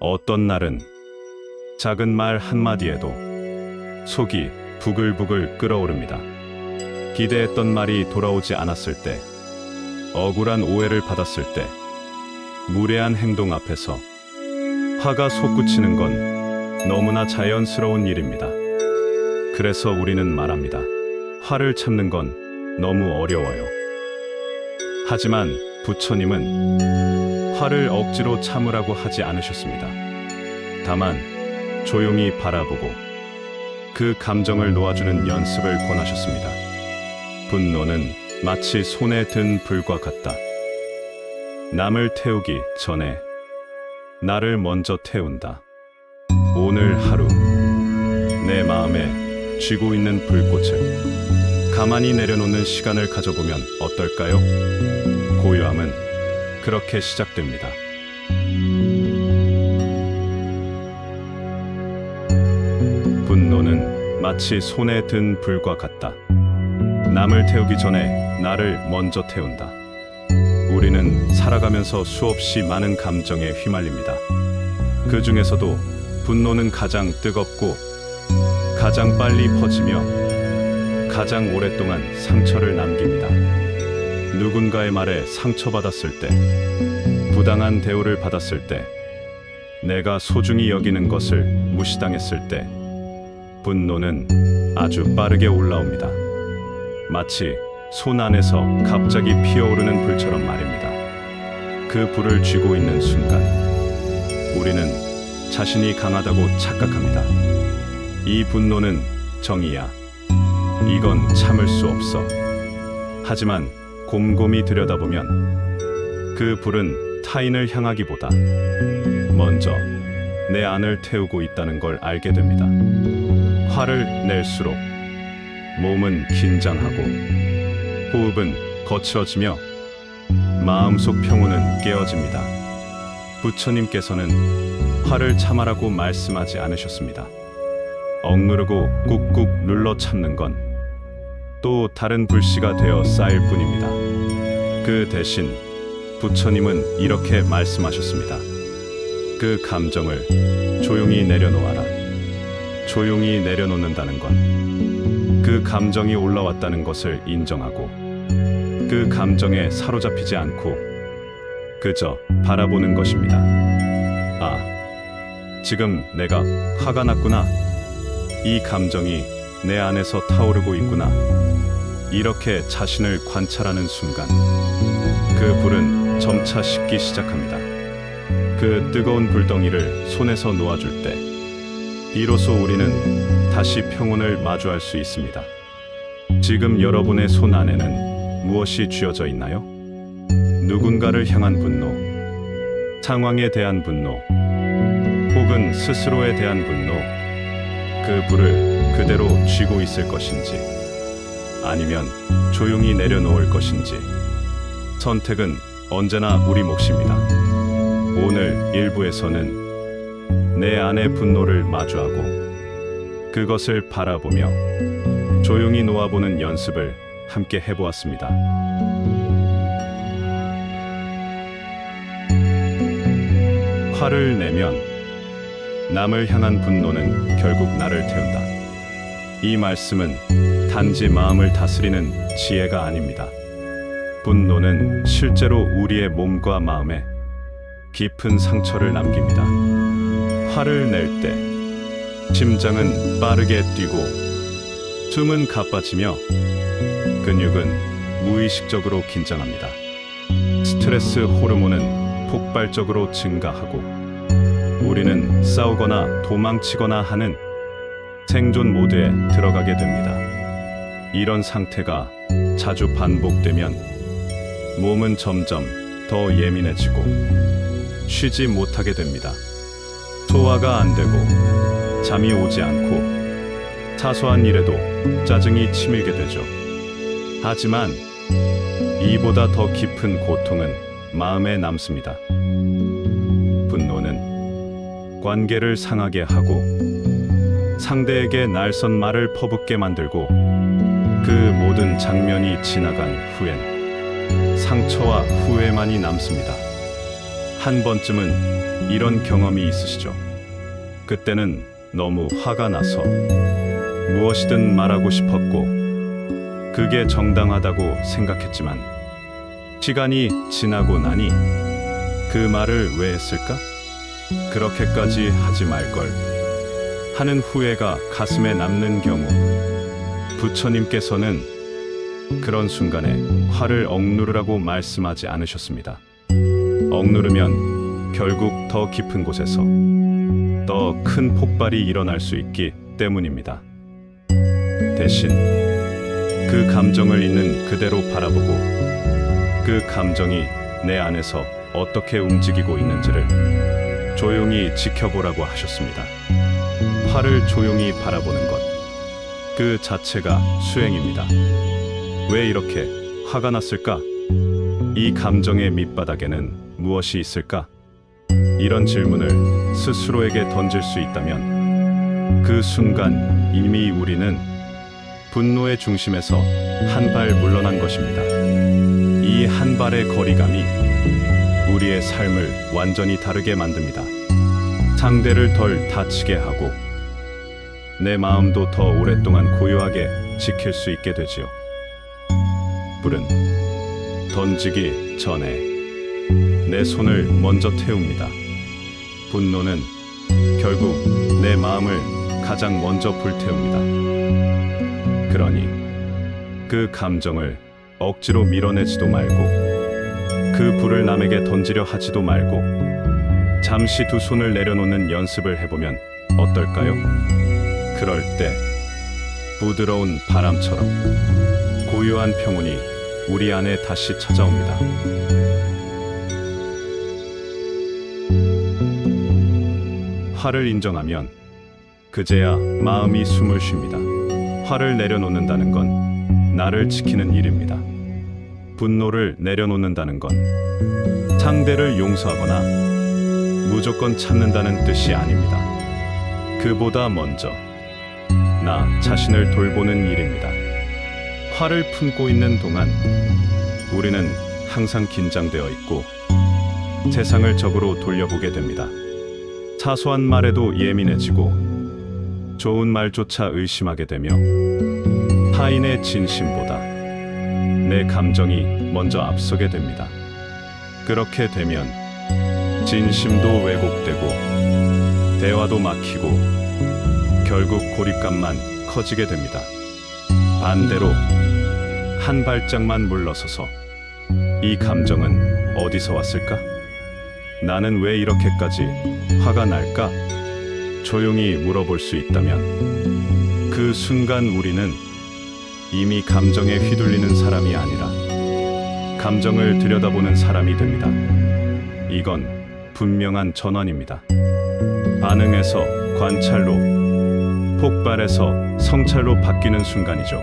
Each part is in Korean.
어떤 날은 작은 말 한마디에도 속이 부글부글 끓어오릅니다. 기대했던 말이 돌아오지 않았을 때, 억울한 오해를 받았을 때, 무례한 행동 앞에서 화가 솟구치는 건 너무나 자연스러운 일입니다. 그래서 우리는 말합니다. 화를 참는 건 너무 어려워요. 하지만 부처님은 화를 억지로 참으라고 하지 않으셨습니다. 다만 조용히 바라보고 그 감정을 놓아주는 연습을 권하셨습니다. 분노는 마치 손에 든 불과 같다. 남을 태우기 전에 나를 먼저 태운다. 오늘 하루 내 마음에 쥐고 있는 불꽃을 가만히 내려놓는 시간을 가져보면 어떨까요? 고요함은 그렇게 시작됩니다. 분노는 마치 손에 든 불과 같다. 남을 태우기 전에 나를 먼저 태운다. 우리는 살아가면서 수없이 많은 감정에 휘말립니다. 그 중에서도 분노는 가장 뜨겁고 가장 빨리 퍼지며 가장 오랫동안 상처를 남깁니다. 누군가의 말에 상처받았을 때, 부당한 대우를 받았을 때, 내가 소중히 여기는 것을 무시당했을 때, 분노는 아주 빠르게 올라옵니다. 마치 손 안에서 갑자기 피어오르는 불처럼 말입니다. 그 불을 쥐고 있는 순간, 우리는 자신이 강하다고 착각합니다. 이 분노는 정의야. 이건 참을 수 없어. 하지만 곰곰이 들여다보면 그 불은 타인을 향하기보다 먼저 내 안을 태우고 있다는 걸 알게 됩니다. 화를 낼수록 몸은 긴장하고 호흡은 거칠어지며 마음속 평온은 깨어집니다. 부처님께서는 화를 참아라고 말씀하지 않으셨습니다. 억누르고 꾹꾹 눌러 참는 건 또 다른 불씨가 되어 쌓일 뿐입니다. 그 대신 부처님은 이렇게 말씀하셨습니다. 그 감정을 조용히 내려놓아라. 조용히 내려놓는다는 건 그 감정이 올라왔다는 것을 인정하고 그 감정에 사로잡히지 않고 그저 바라보는 것입니다. 아, 지금 내가 화가 났구나. 이 감정이 내 안에서 타오르고 있구나. 이렇게 자신을 관찰하는 순간 그 불은 점차 식기 시작합니다. 그 뜨거운 불덩이를 손에서 놓아줄 때 비로소 우리는 다시 평온을 마주할 수 있습니다. 지금 여러분의 손 안에는 무엇이 쥐어져 있나요? 누군가를 향한 분노, 상황에 대한 분노, 혹은 스스로에 대한 분노, 그 불을 그대로 쥐고 있을 것인지 아니면 조용히 내려놓을 것인지 선택은 언제나 우리 몫입니다. 오늘 1부에서는 내 안의 분노를 마주하고 그것을 바라보며 조용히 놓아보는 연습을 함께 해보았습니다. 화를 내면 남을 향한 분노는 결국 나를 태운다. 이 말씀은 단지 마음을 다스리는 지혜가 아닙니다. 분노는 실제로 우리의 몸과 마음에 깊은 상처를 남깁니다. 화를 낼 때 심장은 빠르게 뛰고 숨은 가빠지며 근육은 무의식적으로 긴장합니다. 스트레스 호르몬은 폭발적으로 증가하고 우리는 싸우거나 도망치거나 하는 생존 모드에 들어가게 됩니다. 이런 상태가 자주 반복되면 몸은 점점 더 예민해지고 쉬지 못하게 됩니다. 소화가 안 되고 잠이 오지 않고 사소한 일에도 짜증이 치밀게 되죠. 하지만 이보다 더 깊은 고통은 마음에 남습니다. 분노는 관계를 상하게 하고 상대에게 날선 말을 퍼붓게 만들고 그 모든 장면이 지나간 후엔 상처와 후회만이 남습니다. 한 번쯤은 이런 경험이 있으시죠? 그때는 너무 화가 나서 무엇이든 말하고 싶었고 그게 정당하다고 생각했지만 시간이 지나고 나니 그 말을 왜 했을까? 그렇게까지 하지 말걸 하는 후회가 가슴에 남는 경우, 부처님께서는 그런 순간에 화를 억누르라고 말씀하지 않으셨습니다. 억누르면 결국 더 깊은 곳에서 더 큰 폭발이 일어날 수 있기 때문입니다. 대신 그 감정을 있는 그대로 바라보고 그 감정이 내 안에서 어떻게 움직이고 있는지를 조용히 지켜보라고 하셨습니다. 화를 조용히 바라보는 것, 그 자체가 수행입니다. 왜 이렇게 화가 났을까? 이 감정의 밑바닥에는 무엇이 있을까? 이런 질문을 스스로에게 던질 수 있다면 그 순간 이미 우리는 분노의 중심에서 한 발 물러난 것입니다. 이 한 발의 거리감이 우리의 삶을 완전히 다르게 만듭니다. 상대를 덜 다치게 하고 내 마음도 더 오랫동안 고요하게 지킬 수 있게 되지요. 불은 던지기 전에 내 손을 먼저 태웁니다. 분노는 결국 내 마음을 가장 먼저 불태웁니다. 그러니 그 감정을 억지로 밀어내지도 말고 그 불을 남에게 던지려 하지도 말고 잠시 두 손을 내려놓는 연습을 해보면 어떨까요? 그럴 때 부드러운 바람처럼 고요한 평온이 우리 안에 다시 찾아옵니다. 화를 인정하면 그제야 마음이 숨을 쉽니다. 화를 내려놓는다는 건 나를 지키는 일입니다. 분노를 내려놓는다는 건 상대를 용서하거나 무조건 참는다는 뜻이 아닙니다. 그보다 먼저 나 자신을 돌보는 일입니다. 화를 품고 있는 동안 우리는 항상 긴장되어 있고 세상을 적으로 돌려보게 됩니다. 사소한 말에도 예민해지고 좋은 말조차 의심하게 되며 타인의 진심보다 내 감정이 먼저 앞서게 됩니다. 그렇게 되면 진심도 왜곡되고 대화도 막히고 결국 고립감만 커지게 됩니다. 반대로 한 발짝만 물러서서 이 감정은 어디서 왔을까? 나는 왜 이렇게까지 화가 날까? 조용히 물어볼 수 있다면 그 순간 우리는 이미 감정에 휘둘리는 사람이 아니라 감정을 들여다보는 사람이 됩니다. 이건 분명한 전환입니다. 반응에서 관찰로, 폭발에서 성찰로 바뀌는 순간이죠.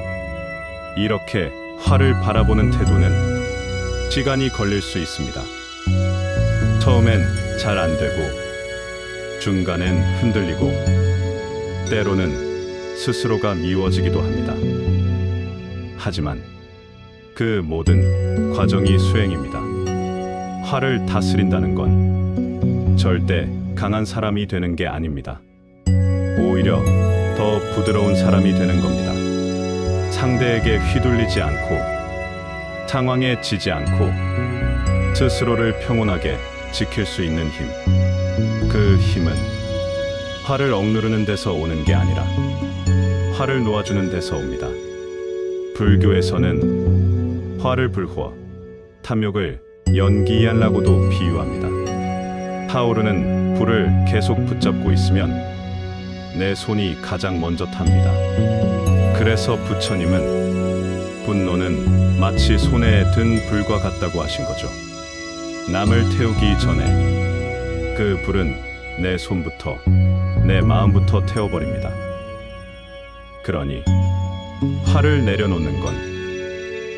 이렇게 화를 바라보는 태도는 시간이 걸릴 수 있습니다. 처음엔 잘 안 되고 중간엔 흔들리고 때로는 스스로가 미워지기도 합니다. 하지만 그 모든 과정이 수행입니다. 화를 다스린다는 건 절대 강한 사람이 되는 게 아닙니다. 오히려 더 부드러운 사람이 되는 겁니다. 상대에게 휘둘리지 않고 상황에 지지 않고 스스로를 평온하게 지킬 수 있는 힘. 그 힘은 화를 억누르는 데서 오는 게 아니라 화를 놓아주는 데서 옵니다. 불교에서는 화를 불호, 탐욕을 연기한라고도 비유합니다. 타오르는 불을 계속 붙잡고 있으면 내 손이 가장 먼저 탑니다. 그래서 부처님은 분노는 마치 손에 든 불과 같다고 하신 거죠. 남을 태우기 전에 그 불은 내 손부터, 내 마음부터 태워버립니다. 그러니 화를 내려놓는 건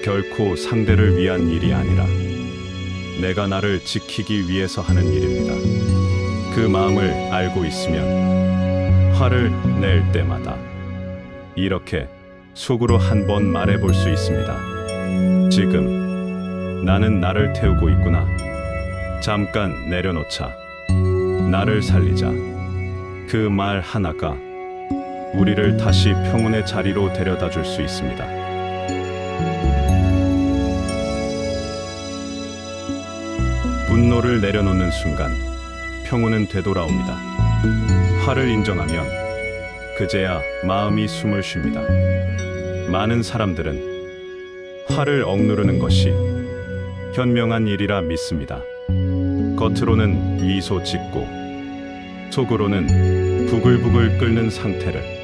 결코 상대를 위한 일이 아니라 내가 나를 지키기 위해서 하는 일입니다. 그 마음을 알고 있으면 화를 낼 때마다 이렇게 속으로 한번 말해볼 수 있습니다. 지금 나는 나를 태우고 있구나. 잠깐 내려놓자. 나를 살리자. 그 말 하나가 우리를 다시 평온의 자리로 데려다 줄 수 있습니다. 분노를 내려놓는 순간 평온은 되돌아옵니다. 화를 인정하면 그제야 마음이 숨을 쉽니다. 많은 사람들은 화를 억누르는 것이 현명한 일이라 믿습니다. 겉으로는 미소 짓고 속으로는 부글부글 끓는 상태를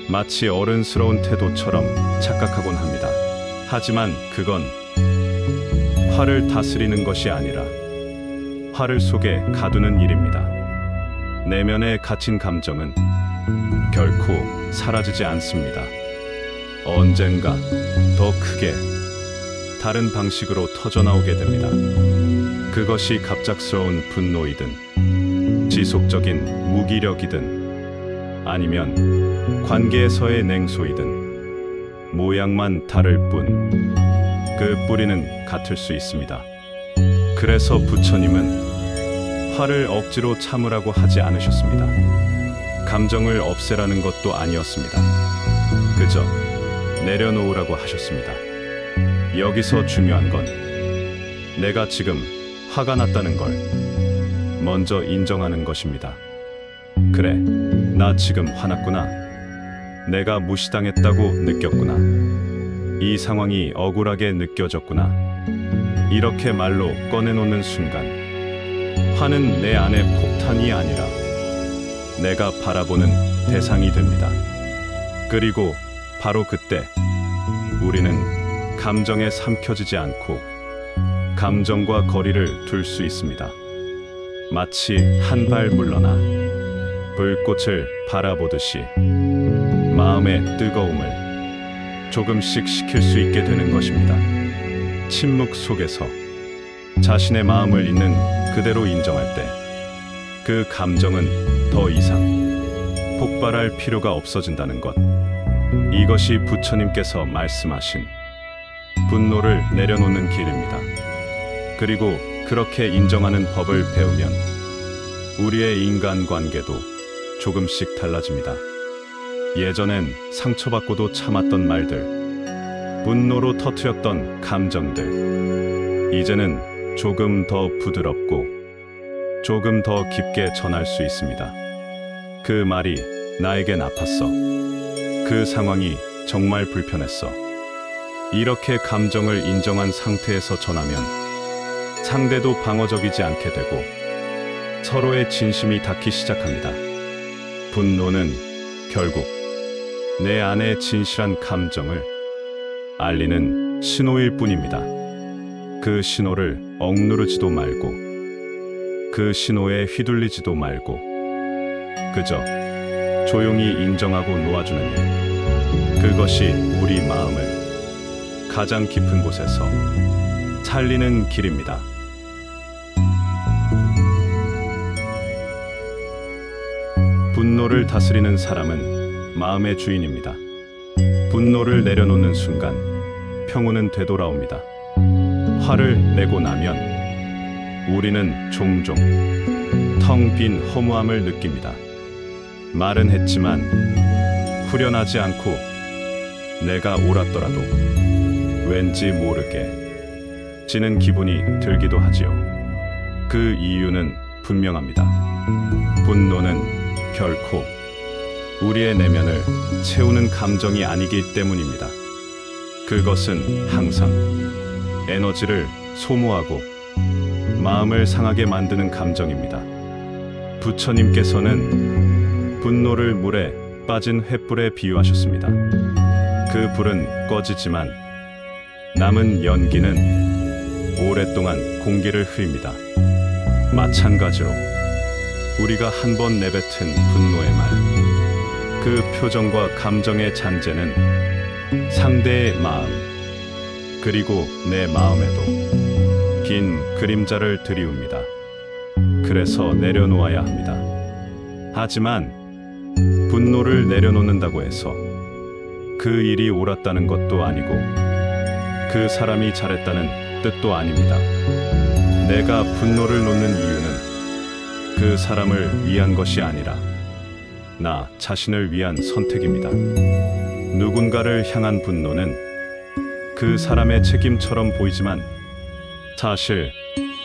마치 어른스러운 태도처럼 착각하곤 합니다. 하지만 그건 화를 다스리는 것이 아니라 화를 속에 가두는 일입니다. 내면에 갇힌 감정은 결코 사라지지 않습니다. 언젠가 더 크게 다른 방식으로 터져나오게 됩니다. 그것이 갑작스러운 분노이든 지속적인 무기력이든 아니면 관계에서의 냉소이든 모양만 다를 뿐 그 뿌리는 같을 수 있습니다. 그래서 부처님은 화를 억지로 참으라고 하지 않으셨습니다. 감정을 없애라는 것도 아니었습니다. 그저 내려놓으라고 하셨습니다. 여기서 중요한 건 내가 지금 화가 났다는 걸 먼저 인정하는 것입니다. 그래, 나 지금 화났구나. 내가 무시당했다고 느꼈구나. 이 상황이 억울하게 느껴졌구나. 이렇게 말로 꺼내놓는 순간 화는 내 안의 폭탄이 아니라 내가 바라보는 대상이 됩니다. 그리고 바로 그때 우리는 감정에 삼켜지지 않고 감정과 거리를 둘 수 있습니다. 마치 한 발 물러나 불꽃을 바라보듯이 마음의 뜨거움을 조금씩 식힐 수 있게 되는 것입니다. 침묵 속에서 자신의 마음을 있는 그대로 인정할 때 그 감정은 더 이상 폭발할 필요가 없어진다는 것. 이것이 부처님께서 말씀하신 분노를 내려놓는 길입니다. 그리고 그렇게 인정하는 법을 배우면 우리의 인간관계도 조금씩 달라집니다. 예전엔 상처받고도 참았던 말들, 분노로 터뜨렸던 감정들, 이제는 조금 더 부드럽고 조금 더 깊게 전할 수 있습니다. 그 말이 나에겐 아팠어. 그 상황이 정말 불편했어. 이렇게 감정을 인정한 상태에서 전하면 상대도 방어적이지 않게 되고 서로의 진심이 닿기 시작합니다. 분노는 결국 내 안의 진실한 감정을 알리는 신호일 뿐입니다. 그 신호를 억누르지도 말고 그 신호에 휘둘리지도 말고 그저 조용히 인정하고 놓아주는 일. 그것이 우리 마음을 가장 깊은 곳에서 살리는 길입니다. 분노를 다스리는 사람은 마음의 주인입니다. 분노를 내려놓는 순간 평온은 되돌아옵니다. 화를 내고 나면 우리는 종종 텅 빈 허무함을 느낍니다. 말은 했지만 후련하지 않고 내가 옳았더라도 왠지 모르게 지는 기분이 들기도 하지요. 그 이유는 분명합니다. 분노는 결코 우리의 내면을 채우는 감정이 아니기 때문입니다. 그것은 항상 에너지를 소모하고 마음을 상하게 만드는 감정입니다. 부처님께서는 분노를 물에 빠진 횃불에 비유하셨습니다. 그 불은 꺼지지만 남은 연기는 오랫동안 공기를 흐립니다. 마찬가지로 우리가 한 번 내뱉은 분노의 말, 그 표정과 감정의 잔재는 상대의 마음, 그리고 내 마음에도 긴 그림자를 들이웁니다. 그래서 내려놓아야 합니다. 하지만 분노를 내려놓는다고 해서 그 일이 옳았다는 것도 아니고 그 사람이 잘했다는 뜻도 아닙니다. 내가 분노를 놓는 이유는 그 사람을 위한 것이 아니라 나 자신을 위한 선택입니다. 누군가를 향한 분노는 그 사람의 책임처럼 보이지만 사실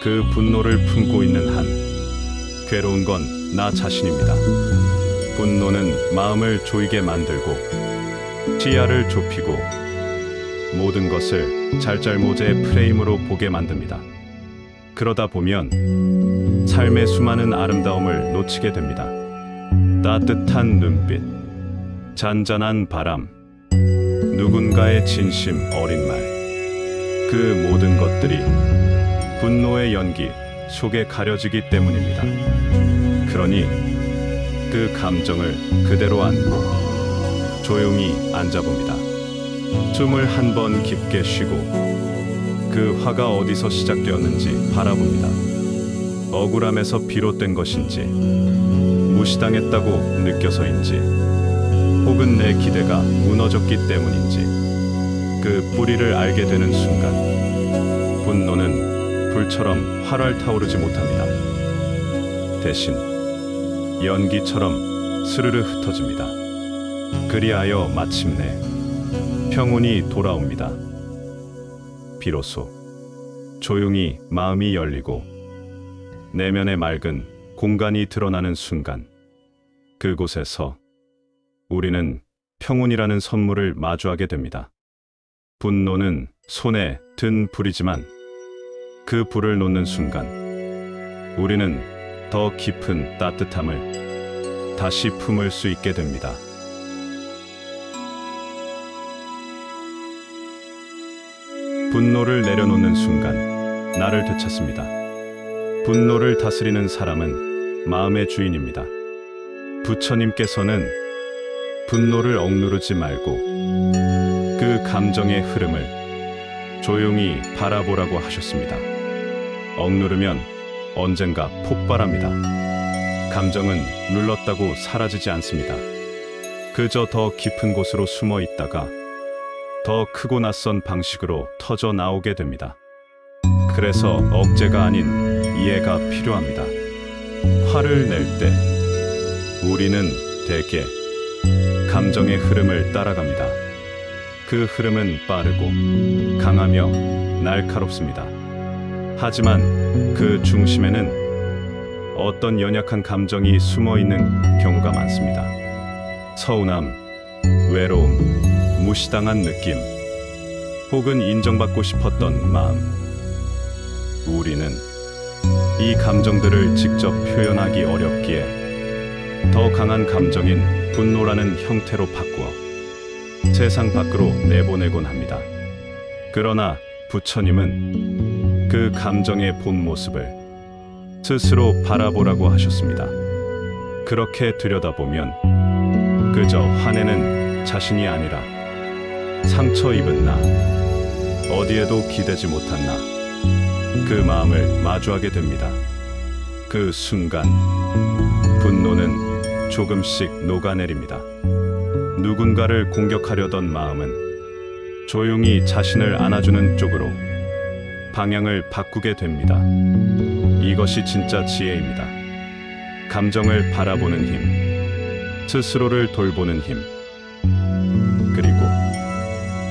그 분노를 품고 있는 한 괴로운 건 나 자신입니다. 분노는 마음을 조이게 만들고 시야를 좁히고 모든 것을 잘잘못의 프레임으로 보게 만듭니다. 그러다 보면 삶의 수많은 아름다움을 놓치게 됩니다. 따뜻한 눈빛, 잔잔한 바람, 누군가의 진심 어린 말, 그 모든 것들이 분노의 연기 속에 가려지기 때문입니다. 그러니 그 감정을 그대로 안고 조용히 앉아봅니다. 숨을 한 번 깊게 쉬고 그 화가 어디서 시작되었는지 바라봅니다. 억울함에서 비롯된 것인지, 무시당했다고 느껴서인지, 혹은 내 기대가 무너졌기 때문인지 그 뿌리를 알게 되는 순간 분노는 불처럼 활활 타오르지 못합니다. 대신 연기처럼 스르르 흩어집니다. 그리하여 마침내 평온이 돌아옵니다. 비로소 조용히 마음이 열리고 내면의 맑은 공간이 드러나는 순간 그곳에서 우리는 평온이라는 선물을 마주하게 됩니다. 분노는 손에 든 불이지만 그 불을 놓는 순간 우리는 더 깊은 따뜻함을 다시 품을 수 있게 됩니다. 분노를 내려놓는 순간 나를 되찾습니다. 분노를 다스리는 사람은 마음의 주인입니다. 부처님께서는 분노를 억누르지 말고 그 감정의 흐름을 조용히 바라보라고 하셨습니다. 억누르면 언젠가 폭발합니다. 감정은 눌렀다고 사라지지 않습니다. 그저 더 깊은 곳으로 숨어 있다가 더 크고 낯선 방식으로 터져 나오게 됩니다. 그래서 억제가 아닌 이해가 필요합니다. 화를 낼 때 우리는 대개 감정의 흐름을 따라갑니다. 그 흐름은 빠르고 강하며 날카롭습니다. 하지만 그 중심에는 어떤 연약한 감정이 숨어 있는 경우가 많습니다. 서운함, 외로움, 무시당한 느낌, 혹은 인정받고 싶었던 마음. 우리는 이 감정들을 직접 표현하기 어렵기에 더 강한 감정인 분노라는 형태로 바꾸어 세상 밖으로 내보내곤 합니다. 그러나 부처님은 그 감정의 본 모습을 스스로 바라보라고 하셨습니다. 그렇게 들여다보면 그저 화내는 자신이 아니라 상처 입은 나, 어디에도 기대지 못한 나, 그 마음을 마주하게 됩니다. 그 순간 분노는 조금씩 녹아내립니다. 누군가를 공격하려던 마음은 조용히 자신을 안아주는 쪽으로 방향을 바꾸게 됩니다. 이것이 진짜 지혜입니다. 감정을 바라보는 힘, 스스로를 돌보는 힘, 그리고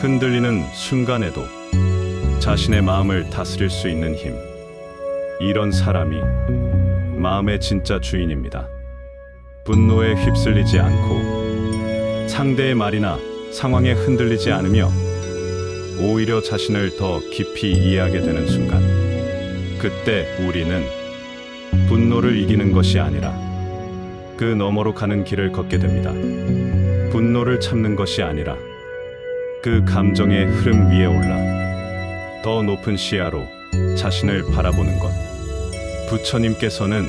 흔들리는 순간에도 자신의 마음을 다스릴 수 있는 힘. 이런 사람이 마음의 진짜 주인입니다. 분노에 휩쓸리지 않고 상대의 말이나 상황에 흔들리지 않으며 오히려 자신을 더 깊이 이해하게 되는 순간, 그때 우리는 분노를 이기는 것이 아니라 그 너머로 가는 길을 걷게 됩니다. 분노를 참는 것이 아니라 그 감정의 흐름 위에 올라 더 높은 시야로 자신을 바라보는 것. 부처님께서는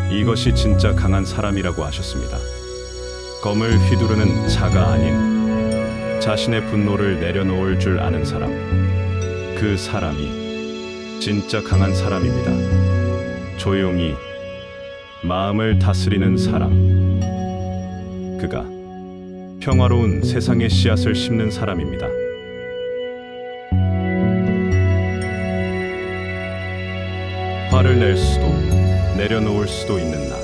이것이 진짜 강한 사람이라고 하셨습니다. 검을 휘두르는 자가 아닌 자신의 분노를 내려놓을 줄 아는 사람. 그 사람이 진짜 강한 사람입니다. 조용히 마음을 다스리는 사람. 그가 평화로운 세상의 씨앗을 심는 사람입니다. 낼 수도 내려놓을 수도 있는 나.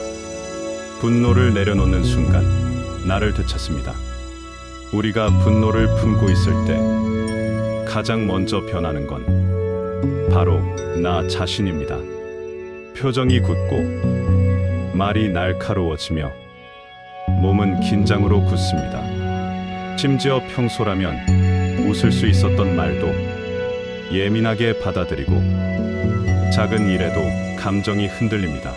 분노를 내려놓는 순간 나를 되찾습니다. 우리가 분노를 품고 있을 때 가장 먼저 변하는 건 바로 나 자신입니다. 표정이 굳고 말이 날카로워지며 몸은 긴장으로 굳습니다. 심지어 평소라면 웃을 수 있었던 말도 예민하게 받아들이고 작은 일에도 감정이 흔들립니다.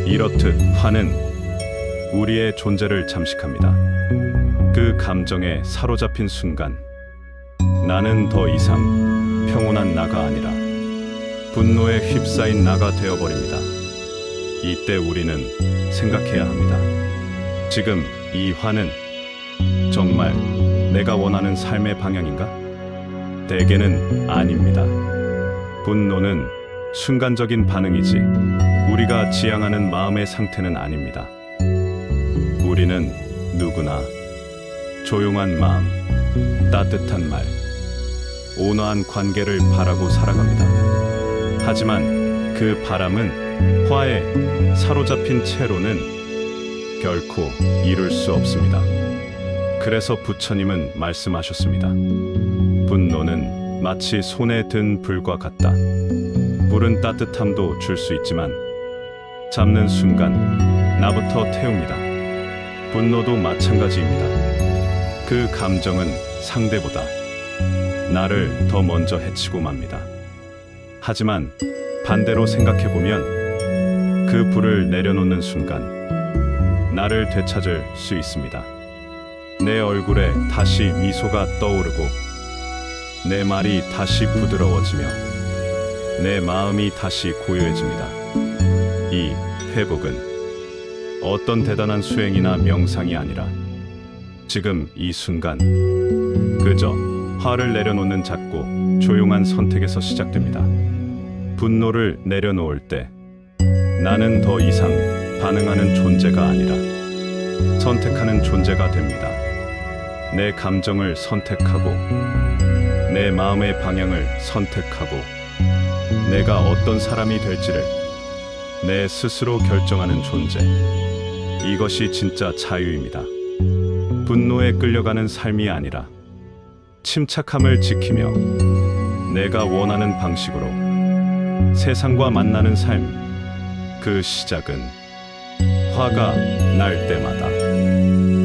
이렇듯 화는 우리의 존재를 잠식합니다. 그 감정에 사로잡힌 순간 나는 더 이상 평온한 나가 아니라 분노에 휩싸인 나가 되어버립니다. 이때 우리는 생각해야 합니다. 지금 이 화는 정말 내가 원하는 삶의 방향인가? 대개는 아닙니다. 분노는 순간적인 반응이지 우리가 지향하는 마음의 상태는 아닙니다. 우리는 누구나 조용한 마음, 따뜻한 말, 온화한 관계를 바라고 살아갑니다. 하지만 그 바람은 화에 사로잡힌 채로는 결코 이룰 수 없습니다. 그래서 부처님은 말씀하셨습니다. 분노는 마치 손에 든 불과 같다. 불은 따뜻함도 줄 수 있지만 잡는 순간 나부터 태웁니다. 분노도 마찬가지입니다. 그 감정은 상대보다 나를 더 먼저 해치고 맙니다. 하지만 반대로 생각해보면 그 불을 내려놓는 순간 나를 되찾을 수 있습니다. 내 얼굴에 다시 미소가 떠오르고 내 말이 다시 부드러워지며 내 마음이 다시 고요해집니다. 이 회복은 어떤 대단한 수행이나 명상이 아니라 지금 이 순간 그저 화를 내려놓는 작고 조용한 선택에서 시작됩니다. 분노를 내려놓을 때 나는 더 이상 반응하는 존재가 아니라 선택하는 존재가 됩니다. 내 감정을 선택하고 내 마음의 방향을 선택하고 내가 어떤 사람이 될지를 내 스스로 결정하는 존재. 이것이 진짜 자유입니다. 분노에 끌려가는 삶이 아니라 침착함을 지키며 내가 원하는 방식으로 세상과 만나는 삶. 그 시작은 화가 날 때마다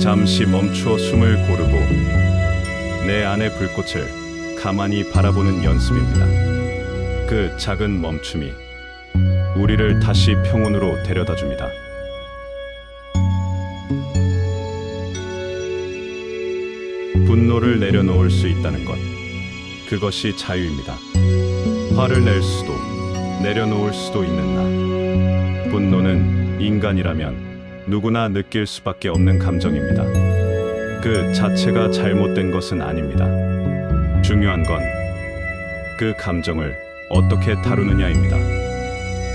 잠시 멈추어 숨을 고르고 내 안의 불꽃을 가만히 바라보는 연습입니다. 그 작은 멈춤이 우리를 다시 평온으로 데려다 줍니다. 분노를 내려놓을 수 있다는 것, 그것이 자유입니다. 화를 낼 수도 내려놓을 수도 있는 나. 분노는 인간이라면 누구나 느낄 수밖에 없는 감정입니다. 그 자체가 잘못된 것은 아닙니다. 중요한 건 그 감정을 어떻게 다루느냐입니다.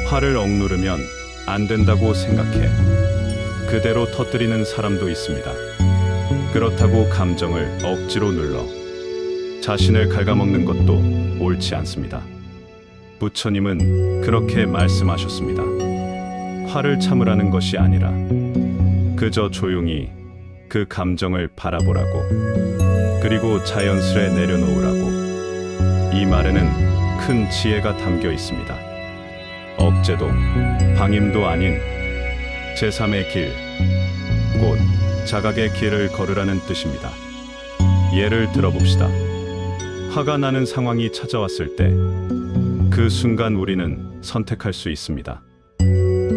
화를 억누르면 안 된다고 생각해 그대로 터뜨리는 사람도 있습니다. 그렇다고 감정을 억지로 눌러 자신을 갉아먹는 것도 옳지 않습니다. 부처님은 그렇게 말씀하셨습니다. 화를 참으라는 것이 아니라 그저 조용히 그 감정을 바라보라고, 그리고 자연스레 내려놓으라고. 이 말에는 큰 지혜가 담겨 있습니다. 억제도 방임도 아닌 제3의 길, 곧 자각의 길을 걸으라는 뜻입니다. 예를 들어봅시다. 화가 나는 상황이 찾아왔을 때 그 순간 우리는 선택할 수 있습니다.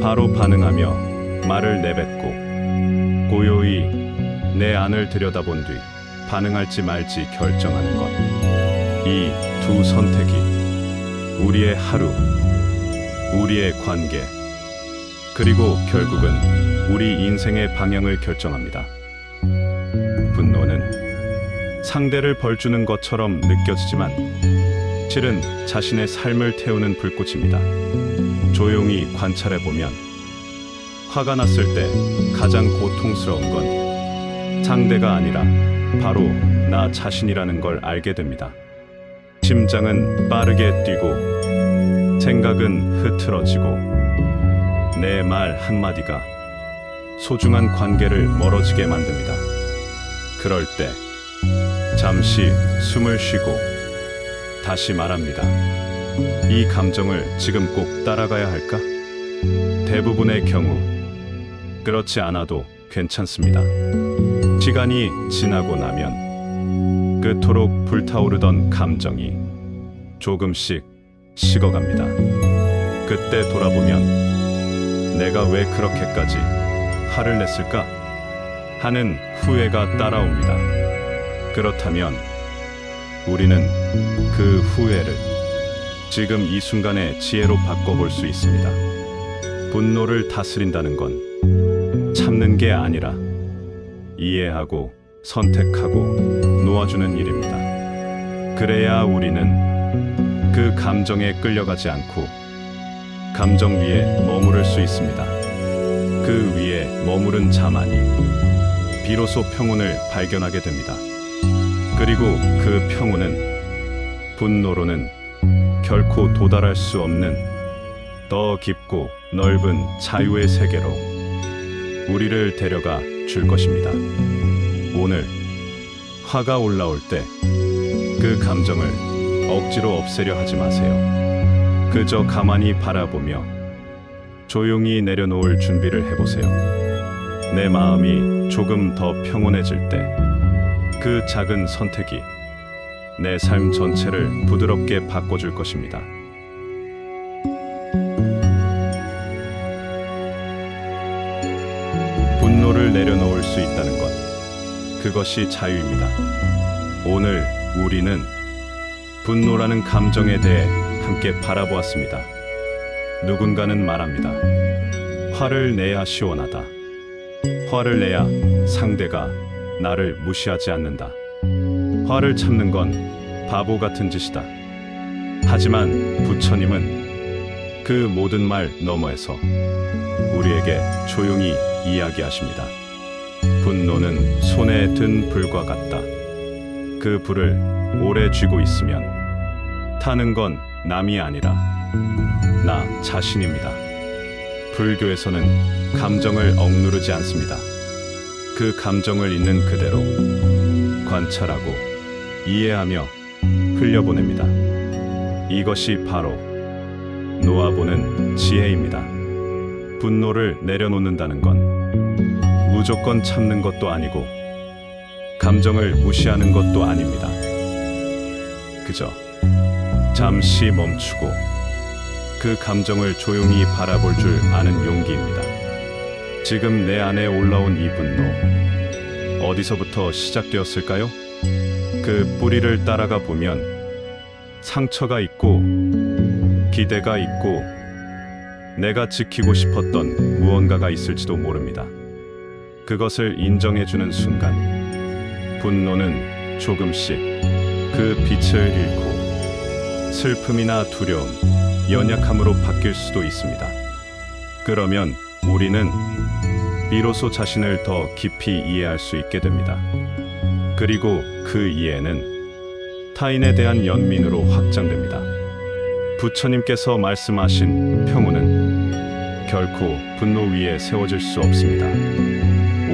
바로 반응하며 말을 내뱉고 고요히 내 안을 들여다본 뒤 반응할지 말지 결정하는 것. 이 두 선택이 우리의 하루, 우리의 관계, 그리고 결국은 우리 인생의 방향을 결정합니다. 분노는 상대를 벌주는 것처럼 느껴지지만 실은 자신의 삶을 태우는 불꽃입니다. 조용히 관찰해보면 화가 났을 때 가장 고통스러운 건 상대가 아니라 바로 나 자신이라는 걸 알게 됩니다. 심장은 빠르게 뛰고 생각은 흐트러지고 내 말 한마디가 소중한 관계를 멀어지게 만듭니다. 그럴 때 잠시 숨을 쉬고 다시 말합니다. 이 감정을 지금 꼭 따라가야 할까? 대부분의 경우 그렇지 않아도 괜찮습니다. 시간이 지나고 나면 그토록 불타오르던 감정이 조금씩 식어갑니다. 그때 돌아보면 내가 왜 그렇게까지 화를 냈을까? 하는 후회가 따라옵니다. 그렇다면 우리는 그 후회를 지금 이 순간의 지혜로 바꿔볼 수 있습니다. 분노를 다스린다는 건 참는 게 아니라 이해하고 선택하고 놓아주는 일입니다. 그래야 우리는 그 감정에 끌려가지 않고 감정 위에 머무를 수 있습니다. 그 위에 머무른 자만이 비로소 평온을 발견하게 됩니다. 그리고 그 평온은 분노로는 결코 도달할 수 없는 더 깊고 넓은 자유의 세계로 우리를 데려가 줄 것입니다. 오늘 화가 올라올 때 그 감정을 억지로 없애려 하지 마세요. 그저 가만히 바라보며 조용히 내려놓을 준비를 해보세요. 내 마음이 조금 더 평온해질 때 그 작은 선택이 내 삶 전체를 부드럽게 바꿔줄 것입니다. 분노를 내려놓을 수 있다는 것, 그것이 자유입니다. 오늘 우리는 분노라는 감정에 대해 함께 바라보았습니다. 누군가는 말합니다. 화를 내야 시원하다. 화를 내야 상대가 나를 무시하지 않는다. 화를 참는 건 바보 같은 짓이다. 하지만 부처님은 그 모든 말 너머에서 우리에게 조용히 이야기하십니다. 분노는 손에 든 불과 같다. 그 불을 오래 쥐고 있으면 타는 건 남이 아니라 나 자신입니다. 불교에서는 감정을 억누르지 않습니다. 그 감정을 있는 그대로 관찰하고 이해하며 흘려보냅니다. 이것이 바로 놓아보는 지혜입니다. 분노를 내려놓는다는 건 무조건 참는 것도 아니고 감정을 무시하는 것도 아닙니다. 그저 잠시 멈추고 그 감정을 조용히 바라볼 줄 아는 용기입니다. 지금 내 안에 올라온 이 분노, 어디서부터 시작되었을까요? 그 뿌리를 따라가 보면 상처가 있고 기대가 있고 내가 지키고 싶었던 무언가가 있을지도 모릅니다. 그것을 인정해주는 순간 분노는 조금씩 그 빛을 잃고 슬픔이나 두려움, 연약함으로 바뀔 수도 있습니다. 그러면 우리는 비로소 자신을 더 깊이 이해할 수 있게 됩니다. 그리고 그 이해는 타인에 대한 연민으로 확장됩니다. 부처님께서 말씀하신 평온은 결코 분노 위에 세워질 수 없습니다.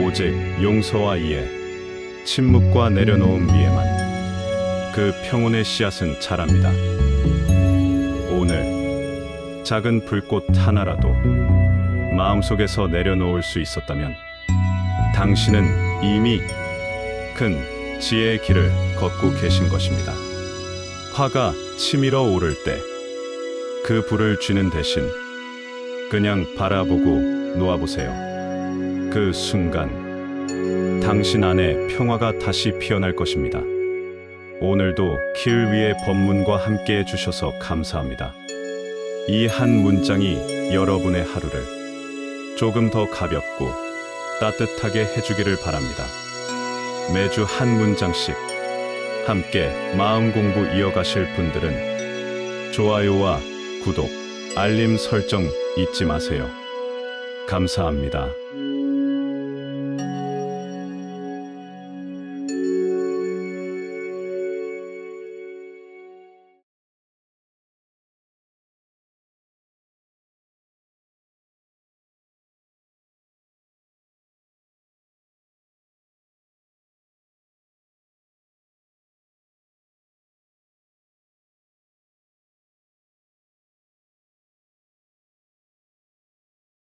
오직 용서와 이해, 침묵과 내려놓음 위에만 그 평온의 씨앗은 자랍니다. 오늘 작은 불꽃 하나라도 마음속에서 내려놓을 수 있었다면 당신은 이미 큰 지혜의 길을 걷고 계신 것입니다. 화가 치밀어 오를 때 그 불을 쥐는 대신 그냥 바라보고 놓아보세요. 그 순간 당신 안에 평화가 다시 피어날 것입니다. 오늘도 길 위의 법문과 함께 해주셔서 감사합니다. 이 한 문장이 여러분의 하루를 조금 더 가볍고 따뜻하게 해주기를 바랍니다. 매주 한 문장씩 함께 마음 공부 이어가실 분들은 좋아요와 구독, 알림 설정 잊지 마세요. 감사합니다.